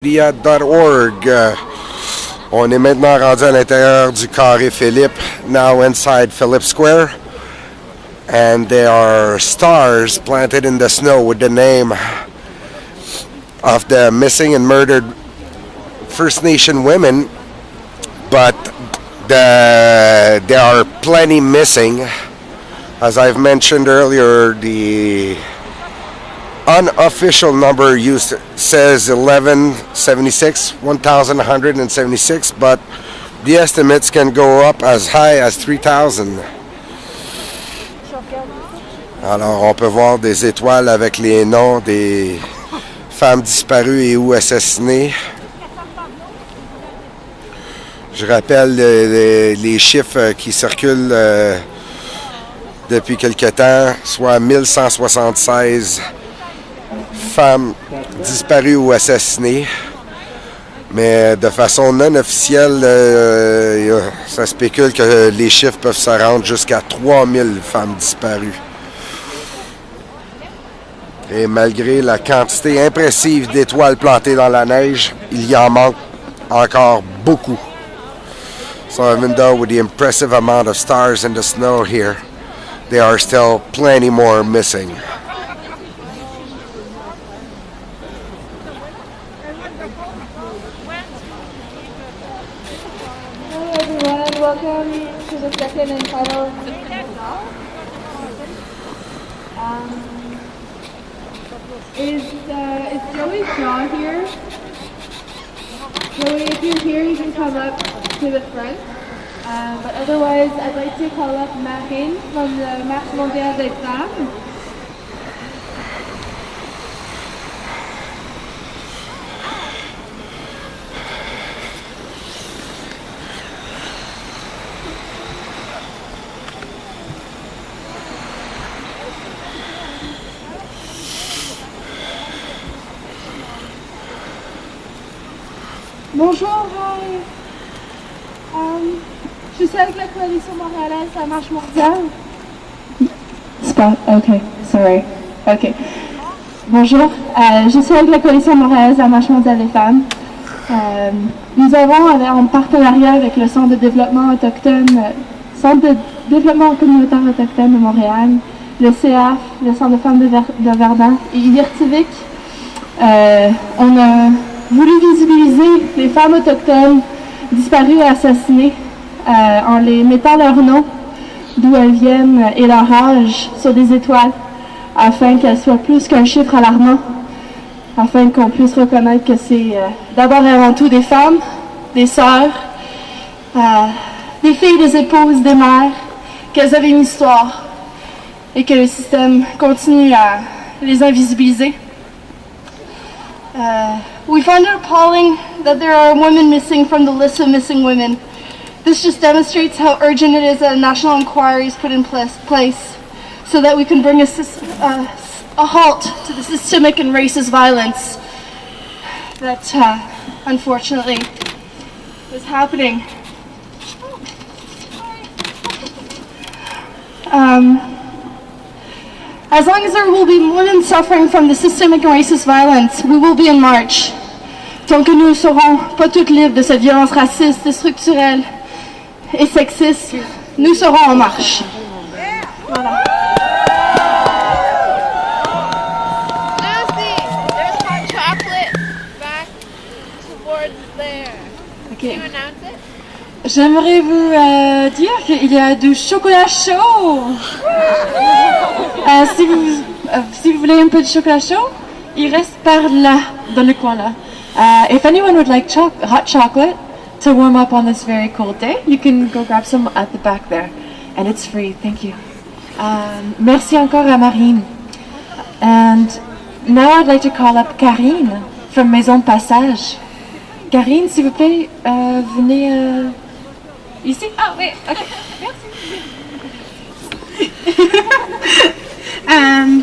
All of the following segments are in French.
Media.org. On est maintenant rendu à l'intérieur du carré Philippe, now inside Philip Square. And there are stars planted in the snow with the name of the missing and murdered First Nation women. But there are plenty missing. As I've mentioned earlier, the unofficial number used says 1176, but the estimates can go up as high as 3,000. Alors, on peut voir des étoiles avec les noms des femmes disparues et ou assassinées. Je rappelle les chiffres qui circulent depuis quelque temps, soit 1176 femmes disparues ou assassinées. Mais de façon non officielle, ça spécule que les chiffres peuvent se rendre jusqu'à 3000 femmes disparues. Et malgré la quantité impressive d'étoiles plantées dans la neige, il y en manque encore beaucoup. So even though with the impressive amount of stars in the snow here, there are still plenty more missing. Hello everyone, welcome to the second and final. Is Joey Shaw here? Joey, if you're here, you can come up to the front. But otherwise, I'd like to call up Marine from the Marche Mondiale des Femmes. Bonjour, hi. Je suis avec la coalition montréalaise à Marche mondiale. Spot, ok, sorry. Ok. Bonjour, je suis avec la coalition montréalaise à Marche mondiale des femmes. Nous avons, en partenariat avec le Centre de développement autochtone, Centre de développement communautaire autochtone de Montréal, le CAF, le Centre de femmes de Verdun et Ivertivic, on a voulu visibiliser les femmes autochtones disparues et assassinées en les mettant leur nom, d'où elles viennent et leur âge sur des étoiles, afin qu'elles soient plus qu'un chiffre alarmant, afin qu'on puisse reconnaître que c'est d'abord et avant tout des femmes, des sœurs, des filles, des épouses, des mères, qu'elles avaient une histoire et que le système continue à les invisibiliser. We find it appalling that there are women missing from the list of missing women. This just demonstrates how urgent it is that a national inquiry is put in place so that we can bring a halt to the systemic and racist violence that unfortunately is happening. As long as there will be women suffering from the systemic and racist violence, we will be in march. Tant que nous ne serons pas toutes libres de cette violence raciste, structurelle et sexiste, nous serons en marche. Voilà. Lucy, there's hot chocolate back towards there. Okay. Can you announce it? J'aimerais vous dire qu'il y a du chocolat chaud. Si vous voulez un peu de chocolat chaud, il reste par là, dans le coin là. If anyone would like hot chocolate to warm up on this very cold day, you can go grab some at the back there. And it's free, thank you. Merci encore à Marine. And now I'd like to call up Karine from Maison Passage. Karine, s'il vous plaît, venez ici. Ah oui, ok, merci.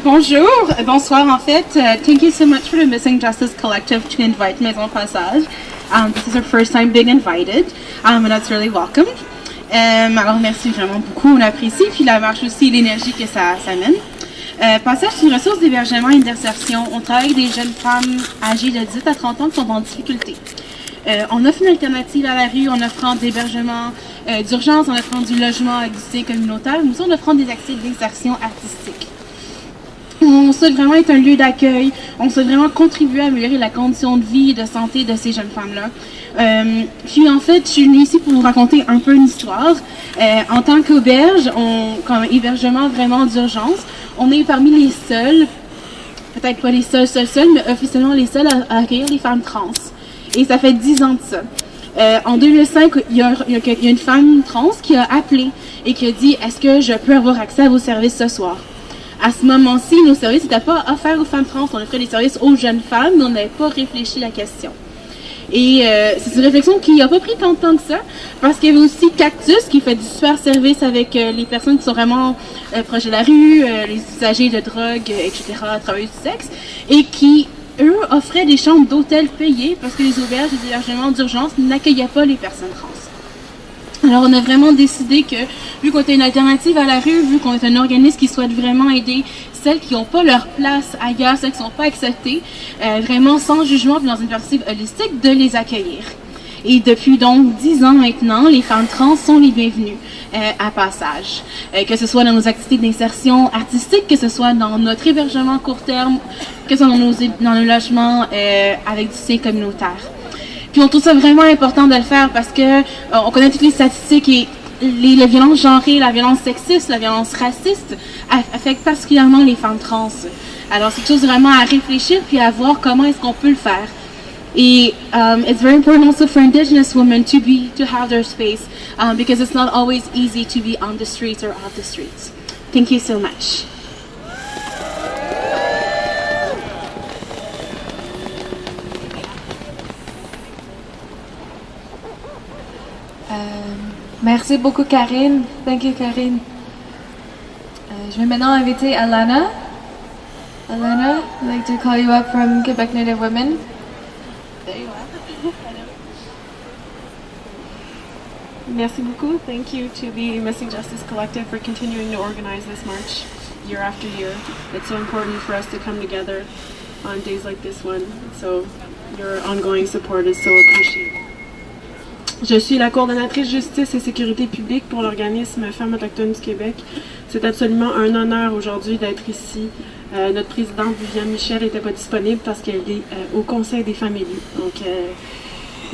Bonjour, bonsoir en fait. Thank you so much for the Missing Justice Collective to invite Maison Passage. This is our first time being invited, and that's really welcome. Alors merci vraiment beaucoup, on apprécie. Puis la marche aussi, l'énergie que ça amène. Passage, c'est une ressource d'hébergement et d'insertion. On travaille avec des jeunes femmes âgées de 18 à 30 ans qui sont en difficulté. On offre une alternative à la rue en offrant d'hébergement d'urgence, en offrant du logement avec du soutien communautaire, mais aussi en offrant des accès d'insertion artistique. On souhaite vraiment être un lieu d'accueil, on souhaite vraiment contribuer à améliorer la condition de vie et de santé de ces jeunes femmes-là. Puis en fait, je suis venue ici pour vous raconter un peu une histoire. En tant qu'auberge, comme hébergement vraiment d'urgence, on est parmi les seuls, peut-être pas les seuls, mais officiellement les seuls à accueillir les femmes trans. Et ça fait 10 ans de ça. En 2005, il y a une femme trans qui a appelé et qui a dit « Est-ce que je peux avoir accès à vos services ce soir? » À ce moment-ci, nos services n'étaient pas offerts aux femmes trans. On offrait des services aux jeunes femmes, mais on n'avait pas réfléchi à la question. Et c'est une réflexion qui n'a pas pris tant de temps que ça, parce qu'il y avait aussi Cactus qui fait du super service avec les personnes qui sont vraiment proches de la rue, les usagers de drogue, etc., travailleurs du sexe, et qui, eux, offraient des chambres d'hôtel payées parce que les auberges et les hébergements d'urgence n'accueillaient pas les personnes trans. Alors, on a vraiment décidé que, vu qu'on était une alternative à la rue, vu qu'on est un organisme qui souhaite vraiment aider celles qui n'ont pas leur place ailleurs, celles qui ne sont pas acceptées, vraiment sans jugement, puis dans une perspective holistique, de les accueillir. Et depuis donc 10 ans maintenant, les femmes trans sont les bienvenues à Passage. Que ce soit dans nos activités d'insertion artistique, que ce soit dans notre hébergement court terme, que ce soit dans nos logements avec du soutien communautaire. Puis on trouve ça vraiment important de le faire parce que on connaît toutes les statistiques et les violences genrées, la violence sexiste, la violence raciste affectent particulièrement les femmes trans. Alors c'est quelque chose vraiment à réfléchir puis à voir comment est-ce qu'on peut le faire. Et it's very important also for Indigenous women to have their space because it's not always easy to be on the streets or off the streets. Thank you so much. Merci beaucoup, Karine. Thank you, Karine. Je vais maintenant inviter Alana. Alana, I'd like to call you up from Quebec Native Women. There you are. Merci beaucoup. Thank you to the Missing Justice Collective for continuing to organize this march year after year. It's so important for us to come together on days like this one. So your ongoing support is so appreciated. Je suis la coordonnatrice justice et sécurité publique pour l'organisme Femmes autochtones du Québec. C'est absolument un honneur aujourd'hui d'être ici. Notre présidente Viviane Michel n'était pas disponible parce qu'elle est au Conseil des femmes élues. Donc,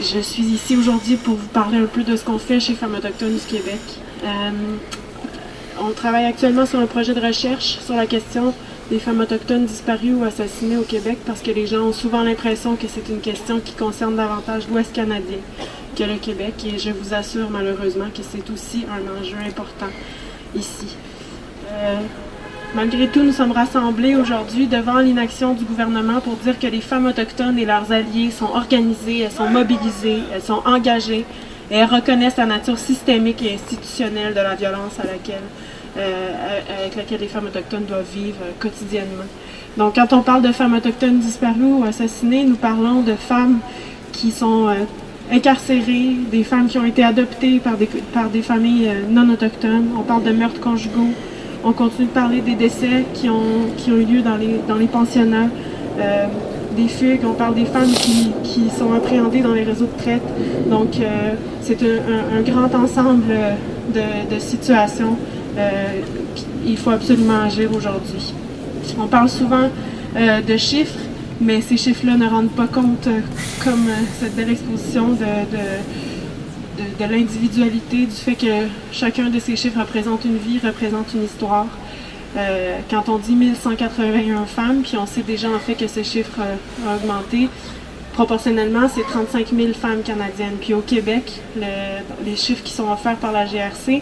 je suis ici aujourd'hui pour vous parler un peu de ce qu'on fait chez Femmes autochtones du Québec. On travaille actuellement sur un projet de recherche sur la question des femmes autochtones disparues ou assassinées au Québec parce que les gens ont souvent l'impression que c'est une question qui concerne davantage l'Ouest canadien que le Québec, et je vous assure malheureusement que c'est aussi un enjeu important ici. Malgré tout, nous sommes rassemblés aujourd'hui devant l'inaction du gouvernement pour dire que les femmes autochtones et leurs alliés sont organisées, elles sont mobilisées, elles sont engagées et elles reconnaissent la nature systémique et institutionnelle de la violence avec laquelle les femmes autochtones doivent vivre quotidiennement. Donc quand on parle de femmes autochtones disparues ou assassinées, nous parlons de femmes qui sont incarcérées, des femmes qui ont été adoptées par des familles non autochtones. On parle de meurtres conjugaux. On continue de parler des décès qui ont eu lieu dans les pensionnats, des fugues. On parle des femmes qui sont appréhendées dans les réseaux de traite. Donc, c'est un grand ensemble de situations. Il faut absolument agir aujourd'hui. On parle souvent de chiffres, mais ces chiffres-là ne rendent pas compte, comme cette belle exposition de l'individualité, du fait que chacun de ces chiffres représente une vie, représente une histoire. Quand on dit 1181 femmes, puis on sait déjà en fait que ce chiffre a augmenté, proportionnellement, c'est 35 000 femmes canadiennes. Puis au Québec, les chiffres qui sont offerts par la GRC,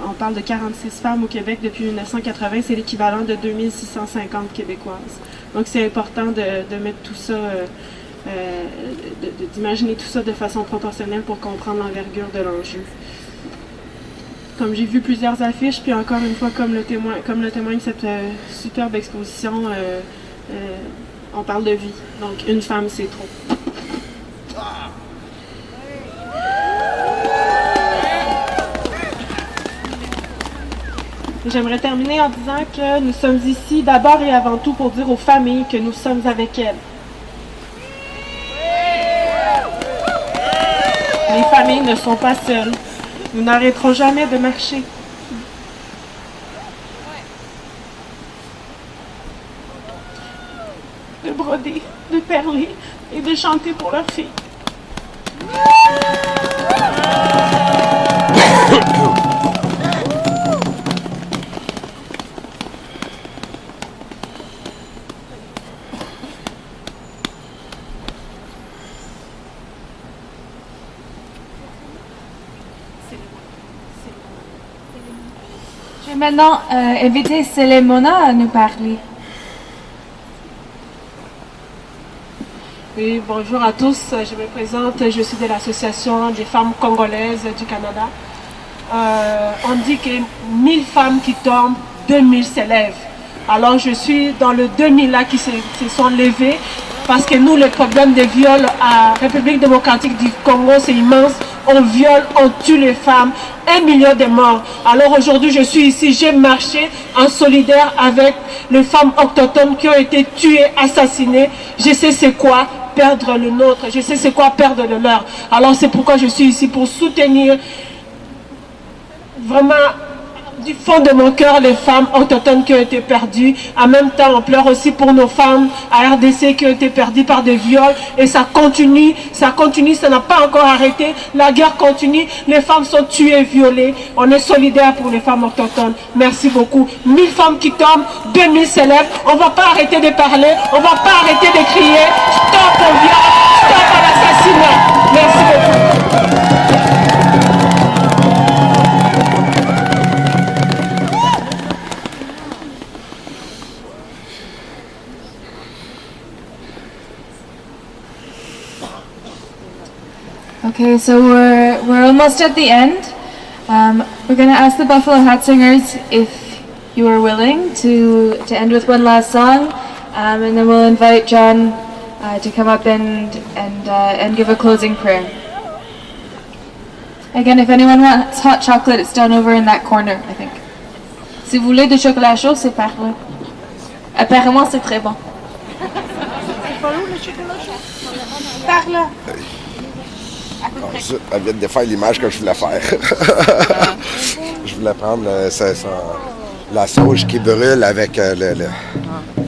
on parle de 46 femmes au Québec depuis 1980, c'est l'équivalent de 2650 Québécoises. Donc c'est important de mettre tout ça, d'imaginer tout ça de façon proportionnelle pour comprendre l'envergure de l'enjeu. Comme j'ai vu plusieurs affiches, puis encore une fois, comme le témoigne cette superbe exposition, on parle de vie. Donc une femme, c'est trop. J'aimerais terminer en disant que nous sommes ici d'abord et avant tout pour dire aux familles que nous sommes avec elles. Les familles ne sont pas seules. Nous n'arrêterons jamais de marcher. De broder, de perler et de chanter pour leurs filles. Je vais maintenant inviter Célémona à nous parler. Oui, bonjour à tous. Je me présente, je suis de l'Association des femmes congolaises du Canada. On dit que 1000 femmes qui tombent, 2000 s'élèvent. Alors je suis dans le 2000 là qui se sont levées parce que nous, le problème des viols à République démocratique du Congo, c'est immense. On viole, on tue les femmes, 1 million de morts. Alors aujourd'hui, je suis ici, j'ai marché en solidaire avec les femmes autochtones qui ont été tuées, assassinées. Je sais c'est quoi perdre le nôtre, je sais c'est quoi perdre le leur. Alors c'est pourquoi je suis ici pour soutenir vraiment du fond de mon cœur les femmes autochtones qui ont été perdues. En même temps, on pleure aussi pour nos femmes à RDC qui ont été perdues par des viols. Et ça continue, ça n'a pas encore arrêté. La guerre continue, les femmes sont tuées, violées. On est solidaires pour les femmes autochtones. Merci beaucoup. 1000 femmes qui tombent, 2000 s'élèvent. On ne va pas arrêter de parler, on ne va pas arrêter de crier. Stop au viol, stop à l'assassinat. Merci beaucoup. Okay, so we're almost at the end. We're going to ask the Buffalo Hat Singers if you are willing to end with one last song, and then we'll invite John to come up and give a closing prayer. Again, if anyone wants hot chocolate, it's down over in that corner, I think. Si vous voulez du chocolat chaud, c'est par là. Apparemment, c'est très bon. Par là. Elle vient de défaire l'image que je voulais faire. Je voulais prendre la sauge qui brûle avec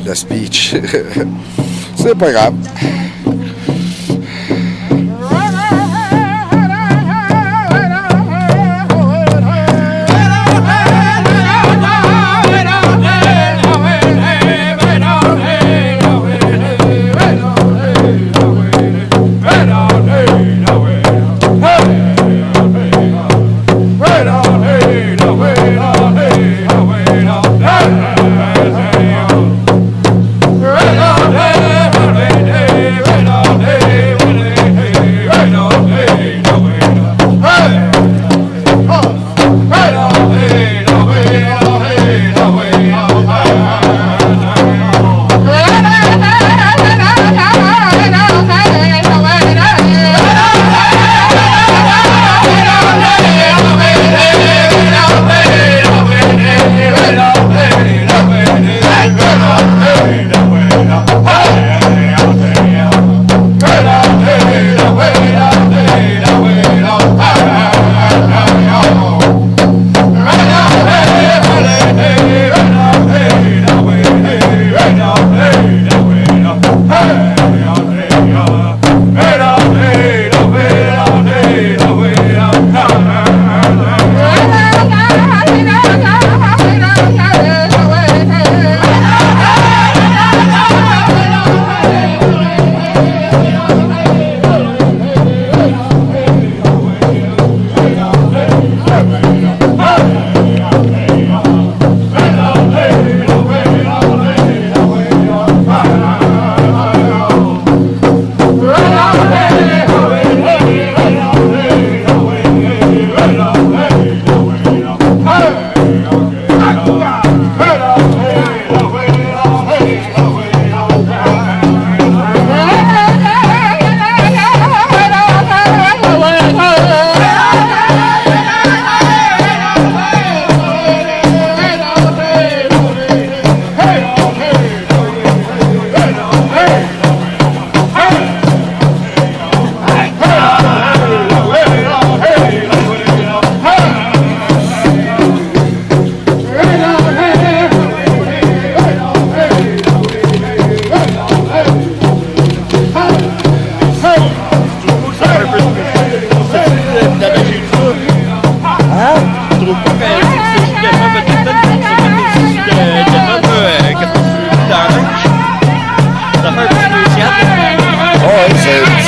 le speech. C'est pas grave. Hey!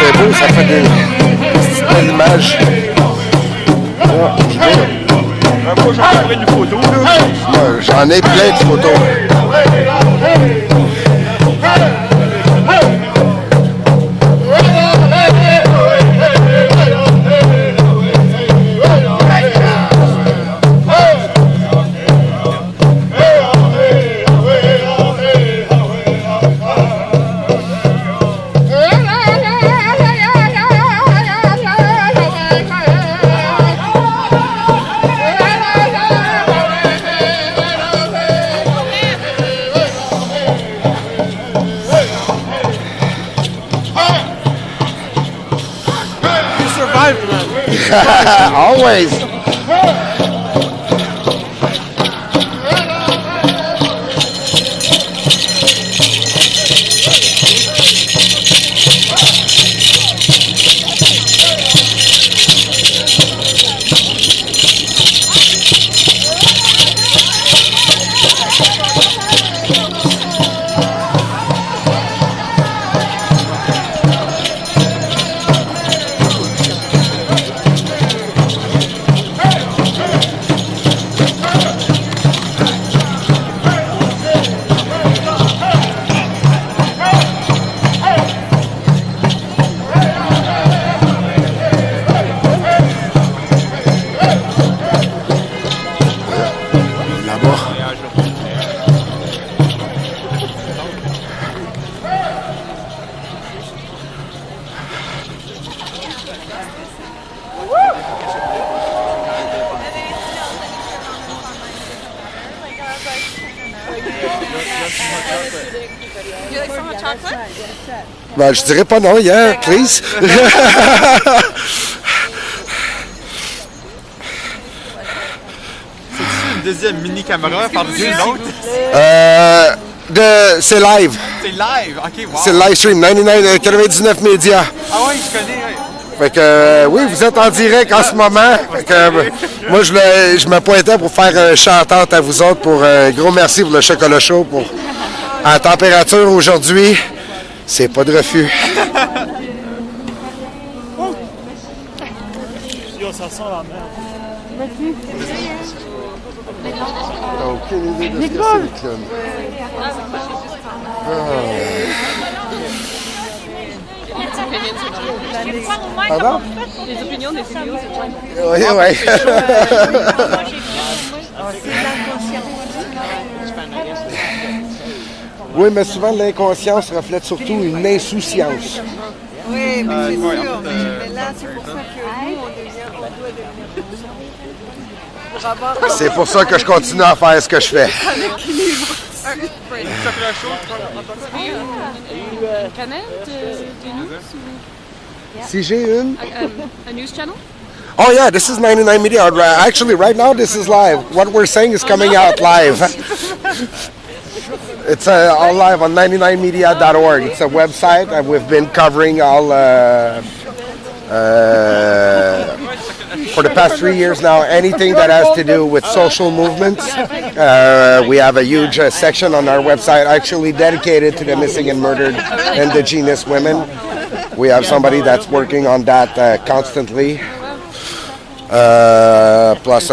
c'est beau, ça fait des petites belles images. J'en ai plein de photos. Always. Ben, je dirais pas non, yeah, please. C'est une deuxième mini-caméra par-dessus l'autre? C'est live. C'est live? Ok, wow. C'est le live stream, 99 Média. Ah oui, je connais, oui. Fait que, oui, vous êtes en direct en ce moment. Fait que, moi, je me pointais pour faire un shout-out à vous autres pour un gros merci pour le chocolat chaud. Pour, à la température aujourd'hui, c'est pas de refus. Yo, ça sent la merde. T'as aucune idée de ce que c'est, le clown. Pardon? Les opinions des studios, c'est quoi? Oui, oui. Oui, mais souvent l'inconscience reflète surtout une insouciance. Oui, mais c'est sûr. Mais là, c'est pour ça que nous, on doit devenir conscients. C'est pour ça que je continue à faire ce que je fais. Canette de news? Si j'ai une... A news channel? Oh yeah, this is 99 Media. Actually, right now this is live. What we're saying is coming out live. It's all live on 99media.org. It's a website, and we've been covering all for the past 3 years now anything that has to do with social movements. We have a huge section on our website actually dedicated to the missing and murdered Indigenous women. We have somebody that's working on that constantly. Plus,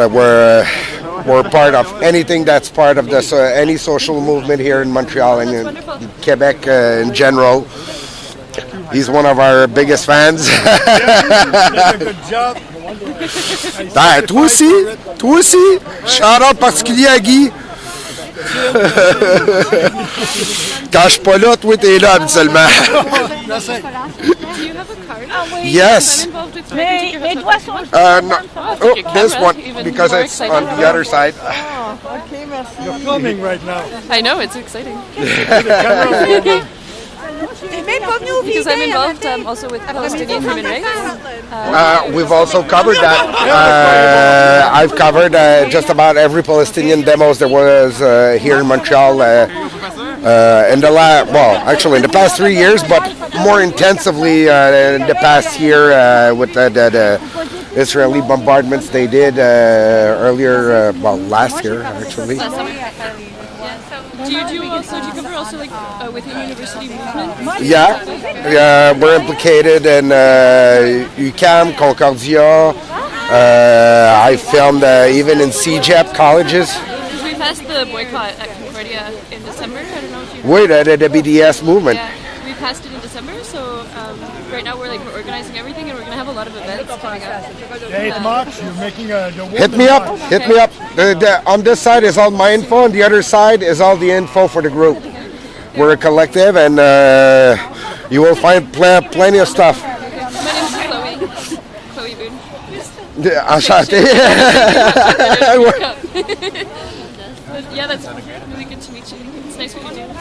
we're part of anything that's part of this, any social movement here in Montreal and in Quebec in general. He's one of our biggest fans. Good job. Ben, toi aussi. Shout-out particulier à Guy. Quand je suis pas là, toi t'es là habituellement. Do you have a card? Yes. I'm involved with No. Oh, Oh, this one, because it's on the other side. OK, merci. You're filming right now. I know, it's exciting. T'es même pas venu au Because I'm Vivet, involved Martin. also with Palestinian human rights. We've also covered that. I've covered just about every Palestinian demos there was here in Montreal in the in the past 3 years, but more intensively in the past year with the Israeli bombardments they did earlier, last year actually. Do you cover also like within university movement? Yeah, we're implicated in UQAM, Concordia. I filmed even in CEGEP colleges. We passed the boycott at Concordia in December. I don't know if you. Wait, the BDS movement. Yeah, we passed it in December. So right now we're organizing everything, and we're gonna have a lot of events coming up. Hey, March, you're making the Hit me up. On this side is all my info, on the other side is all the info for the group. We're a collective, and you will find plenty of stuff. My name's Chloe Boone. Enchanté. Yeah, that's really good to meet you. It's nice what you do.